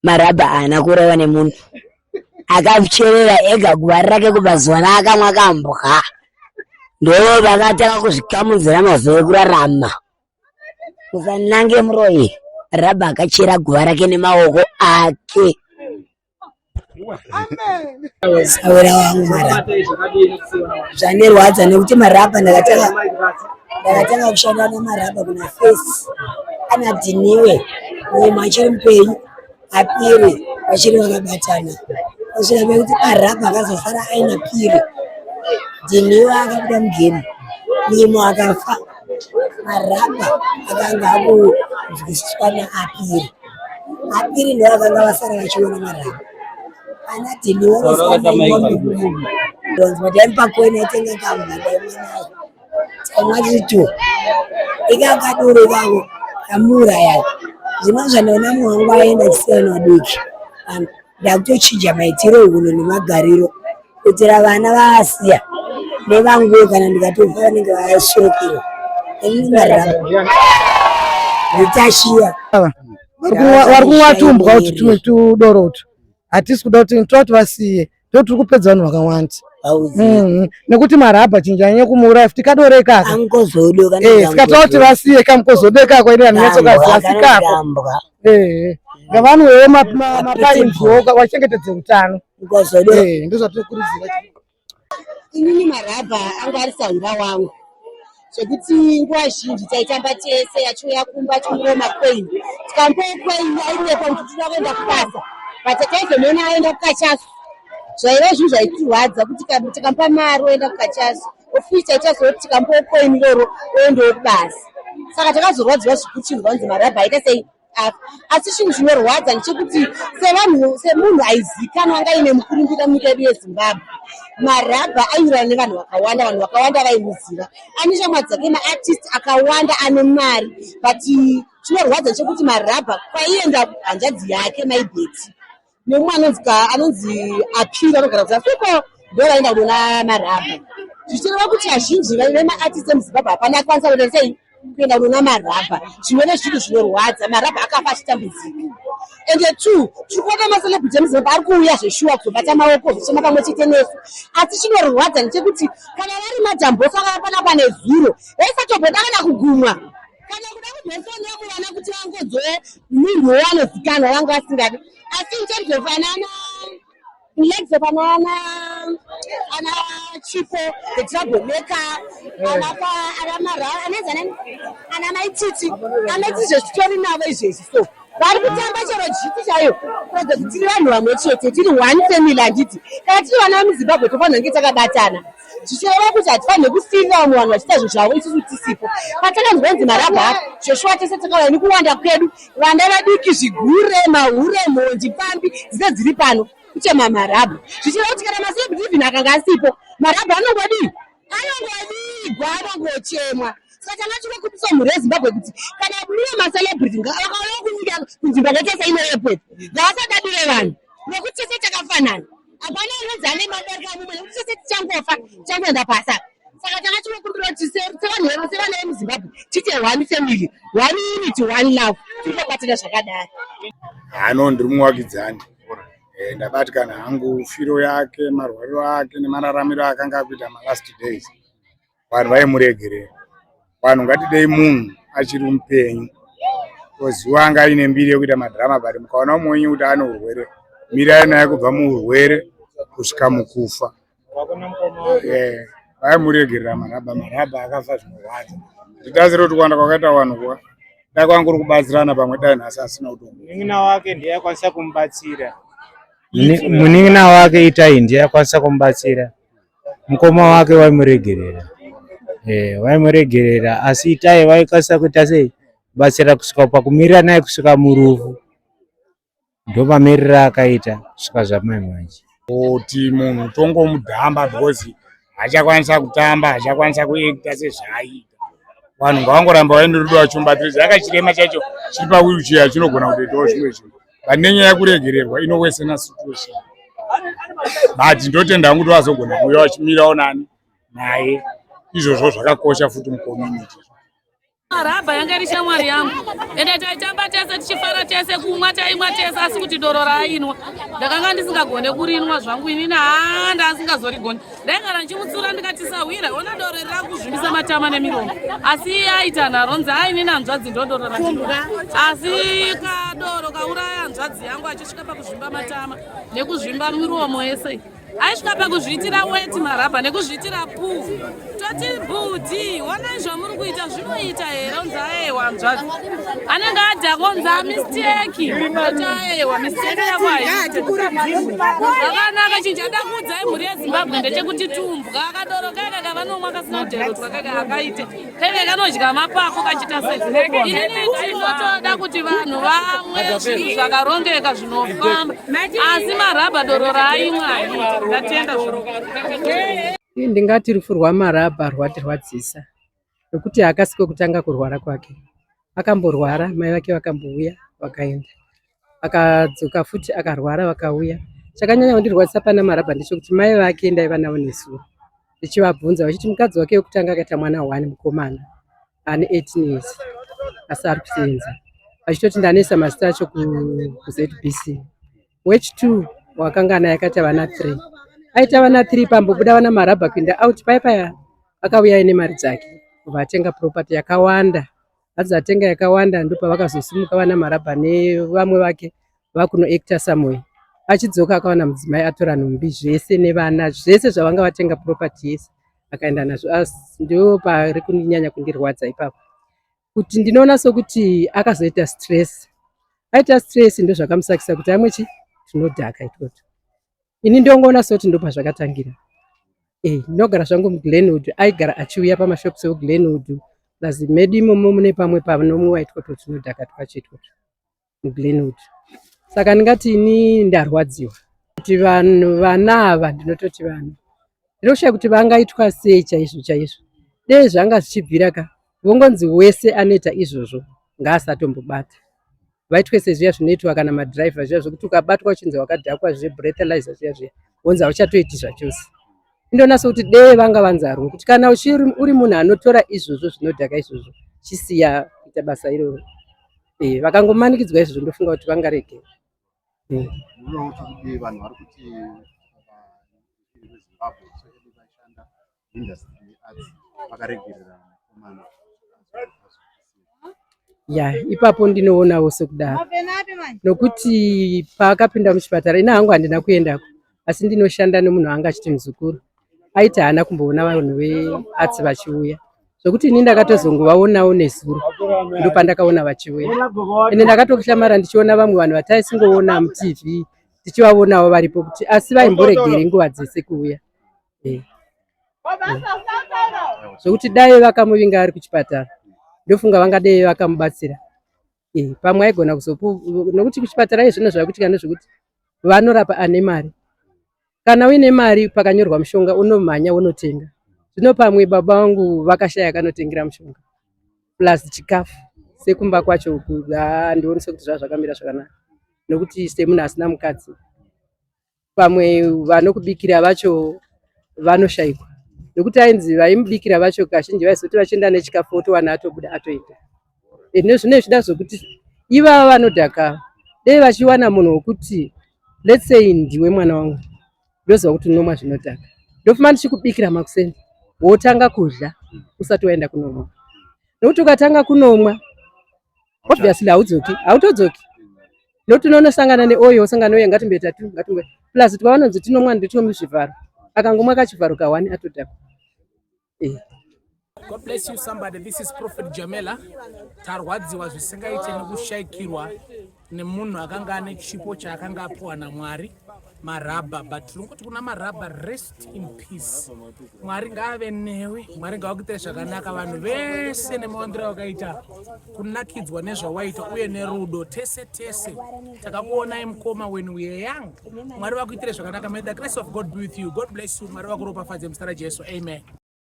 marabha ana kureva nemunhu akacherera ega guva rake kubva akamwa kambwa ndo vakatanga kuzvikamudzira mazuva ekurarama. Musanange muroyi, rabha akachera guva rake nemaoko ake. Saura wangu marabha zvanerwadza nekuti marabha ndakatanga kushanda nemarabha kuna Face anadhiniwe mumwe achiri mupenyu apiri vachiri vakabatana kusvika pekuti marabha akazosara aina piri dhiniwe akabuda mugemu mimo akafa marabha akanga akuzvikiswa naapiri ndo vakanga vasara vachiona marabha ana dhiniwe madaimpakoini aitenga kamudadaimanayo tamwatito ikakaduro kako kamuuraya zvino zvanoona muhangu aenda chisiyana waduki ndakutochinja maitiro uno nemagariro kuitira vana vaasiya nevanguwe kana ndikatofa vanenge vaashokera ini marabha nditashiya vari kumwatumbwa kuti tudoroto hatisi kuda kuti toti vasiye totiri kupedza vanhu vakawanda nekuti marabha chinjanye kumuuraya tikadoreka tikataura kuti vasiye kamukozodekako ine vanhu vetsokaziasikako ngavanhuwewo mapainziwo vachengetedze utano ndozvatinokurudzira. Inini marabha anga ari saura wangu zvekuti nguva zhinji taitamba tese achiuya kumba chingoma kweini tikampewo kweini airepo kuti tinoda kuenda kubasa but taizomona aenda kukachasu zvaiva zvinhu zvaitirwadza kuti tikampa mari oenda kukachasu ofisi taitazoti tikampewo kweini loro oendawo kubasa saka takazorwadzirwa zvikuchirwa kunzi marabha aita sei asi chinhu chinorwadza ndechekuti semunhu aizikanwa anga ine mukurumbira munyika yedu yeZimbabwe marabha aiurana nevanhu vakawanda, vanhu vakawanda vaimuziva ane shamwari dzake maartist akawanda ane mari but chinorwadza ndechekuti marabha kwaienda hanzvadzi yake maibheti nemumwe anonzi apira anogara kuzasuko ndo vaenda kunona marabha zvichireva kuti azhinji vemaartist emuzimbabwe hapana akwanisa kuenda sei kuenda kunona marabha zvinove zvinhu zvinorwadza. Marabha akafa achitambudzika ende two tirikuona macelebrity emuzimbabwe ari kuuya zveshuwa kuzobata maoko zvichema pamwe chete nesu asi chinorwadza ndechekuti kana vari madhamboso akapanapa nezuro vaisatobhoda kana kugumwa kana kuda kubhesonekuvana kuti vangodzoe munhu wanozikanwa vanga vasingadi asi interizofanana ilexofanana ana chipo the trouble maker ana maititi zvezvitori navo izvezvi so vari kutamba chero jiti chayo kurodza kuti tiri vanhu vamwe chete tiri one family handiti kana tiri vana vemuzimbabwe tofanira kunge takabatana zvichireva kuti hatifanire kusiyira vamwe vanhu vachiita zvo zvavo isusu tisipo patakanzwa nzi marabha zveshuwa tese takauya nekuwanda kwedu vana vadiki zvigure mahure mhonzi pambi dzine dziri pano kuchema marabha zvichireva kuti kana macelebrity even akanga asipo marabha anongodii anongodigwa anongochemwa saka tanga chiro kupisa mhuri yeZimbabwe kuti kana mune macelebrity vakauya kunyika kunzvimbo yakaita inoyepo ngavasadadire vanhu nekuti tese takafanana hapana unonzi ane madarika mumwe nekuti tese tichangofa tichangoenda pasa saka tanga chiro kumbira kuti sevana vemuzimbabwe tite one family one unity one love tinobatana zvakadaro. Ndiri muwakidzani ndabatikana hangu firo yake marwariro ake nemararamiro akanga akuita malast days vanhu vaimuregerera. Vanhu ngatidei munhu achiri mupenyu koziwa anga aine mbiri yekuita madhirama bari mukaona umwenyu kuti ane urwere mirai naye kubva muurwere kusvika mukufa vaimuregerera marabha akafa zvinorwadza titasire kuti kuwanda kwakaita vanhu kuwa dai kwanguri kubatsirana pamwe dai nhasi asina utongo munin'ina wake ndiye akwanisa kumubatsira munin'ina wake Itai ndiye akwanisa kumubatsira mukoma wake waimuregerera vaimuregerera asi Itai vaikwanisa kuita sei batsira kusvika pakumirira naye kusvika murufu ndo mamirira akaita kusvika zvamai manje kuti munhu tongomudhamba because hachakwanisa kutamba hachakwanisa kuekta sezvaaita vanhu ngavangoramba vaine rudo vachimbatirisa yakachirema chacho chiri pawheelchair chinogona kutoitawo zvimwe zvinhu but nenyaya yekuregererwa inowesena situation but ndotenda hangu kuti vazogona kuuya vachimirawo nani naye izvozvo zvakakosha futi mucommunity. Marabha yanga iri shamwari yangu ende taitamba tese tichifara tese kumwa taimwa tese asi kuti doro rainwa ndakanga ndisingagone kurinwa zvangu inini ndasingazorigoni ndaigara ndichimutsura ndikatisawira ona doro riri rakuzvimbisa matama nemiromo asi iye aita nharonzi ainini hanzvadzi ndodoro randinoda asi kadoro kauraya hanzvadzi yangu achisvika pakuzvimba matama nekuzvimba miromo yese aisvika pakuzviitira weti Marabha nekuzviitira puu toti bhudhi onai zvamuri kuita zvinoita here unzi aiwa hanzvadzi anenge adhakonzi amisteki oti aiwa misteki yako zvakanaka chinhu chada kuudzai mhuri yeZimbabwe ndechekuti tumbwa kadoro kaika kavanomwa kasina kudherotwa kaika akaite kaika kanodya mapako kachita sei inini tinotoda kuti vanhu vamwe zvinhu zvakarongeka zvinofamba asi Marabha doro raaimwa ndatenda ndingati rufu rwaMarabha rwatirwadzisa nokuti haakasi kutanga kurwara kwake. Akamborwara, mai vake vakambouya vakaenda, akadzoka futi akarwara vakauya. Chakanyanya kundirwadzisa pana Marabha ndechekuti mai vake ndaiva navo nezuva ndichivabvunza vachiti mukadzi wake wekutanga akaita mwana 1 mukomana ane 18 years asi ari kusenza, vachitoti ndanesa mazita acho kuZBC. Wechi2 wakanga naye akaita vana 3, aita vana 3 pambobuda vana Marabha kuenda out paya akauya ine mari dzake vatenga property yakawanda, adzatenga yakawanda ndipo vakazosimuka vana Marabha nevamwe vake vakunoacta somewhere. Achidzoka akawana mudzimai atora nhumbi zvese nevana zvese zvavanga vatenga property yese akaenda nazvo. Ndio pari kunyanya kundirwadza ipapo kuti ndinoona sokuti akazoita stress. Aita stress ndio zvakamusakisa kuti amwechi tinodhaka itoto. Ini ndongoona soti ndo pazvakatangira. Ndinogara zvangu muGlenwood, aigara achiuya pamashops eGlenwood plazi medu imomo mune pamwe panomwiwa itoto tinodhaka twachitwa muGlenwood. Saka ndingati ini ndarwadziwa kuti vanhu vana ava ndinototi vanhu ndinoshaya kuti vangaitwa sei chaizvo dei zvanga zvichibvira ka vongonzi wese anoita izvozvo ngaasatombobata vaitwe sezviya zvinoitwa kana madhiraivha zviya zvokuti ukabatwa uchinzi wakadhakwa zvebreathalyzer zviya wonzi hauchatoiti zvachose. Indonasa kuti dei vanga vanzarwa kuti kana uri munhu anotora izvozvo zvinodhaka izvozvo chisiya kuita basa iroro. Vakangomanikidzwa izvozvo ndofunga kuti vangarege. Vanhu vari kuti Zimbabwe vashanda industry arts vakaregerera mukomana ipapo ndinoonawo sekudaro nokuti paakapinda muchipatara ina hangu handina kuendako asi ndinoshanda nemunhu anga achiti muzukuru aiti haana kumboona vanhu vearts vachiuya zvokuti ini ndakatozongovaonawo nezuro ndo pandakaona vachiuya ende ndakatokushambara ndichiona vamwe vanhu vataisingoona muTV tichivavonawo varipo kuti asi vaimboregere nguva dzese kuuya. Zvokuti dai vakamuvinga ari kuchipatara ndofunga vangadei vakamubatsira. Pamwe aigona nokuti kuchipatara izvino zvakuitika nezvokuti vanorapa ane mari. Kana uine mari pakanyorwa mushonga unomhanya unotenga. Zvino pamwe baba vangu vakashaya kanotengera mushonga plus chikafu sekumba kwacho ndionise kuti zvakamira zvakanaka nokuti semunhu asina mukadzi pamwe vanokubikira vacho vanoshayikwa nokuti ainzi vaimubikira vacho kazhinji vaizoti vachienda nechikafu otowana atobuda atoenda. Nezvino zvida zvokuti ivava vanodhaka dei vachiwana munhu wokuti let's say ndiwe mwana wangu ndoziva kuti unomwa zvinodhaka ndofuma ndichikubikira makuseni wotanga kudya usati waenda kunomwa nokuti ukatanga kunomwa obviously hautodzoki nokuti unonosangana neoyo osangana oyo ngatimbeta tu plus twavanonzi tinomwa nditomuzvivharo akangomwa kachivharo ka1 atodhaka. God bless you somebody. This is Prophet Jamela. Tarwadziwa zvisingaite nekushayikirwa nemunhu akanga ane chipo chaakanga apuwa naMwari Marabha, but tinongoti kuna Marabha rest in peace. Mwari ngaave newe, Mwari ngaakuitire zvakanaka vanhu vese nemaondero akaita kunakidzwa nezvawaita uye nerudo tese takakuonai mukoma when we are young. Mwari vakuitire zvakanaka. May the grace of God be with you. God bless you. Mwari vakuropafadze muzita raJesu. Amen.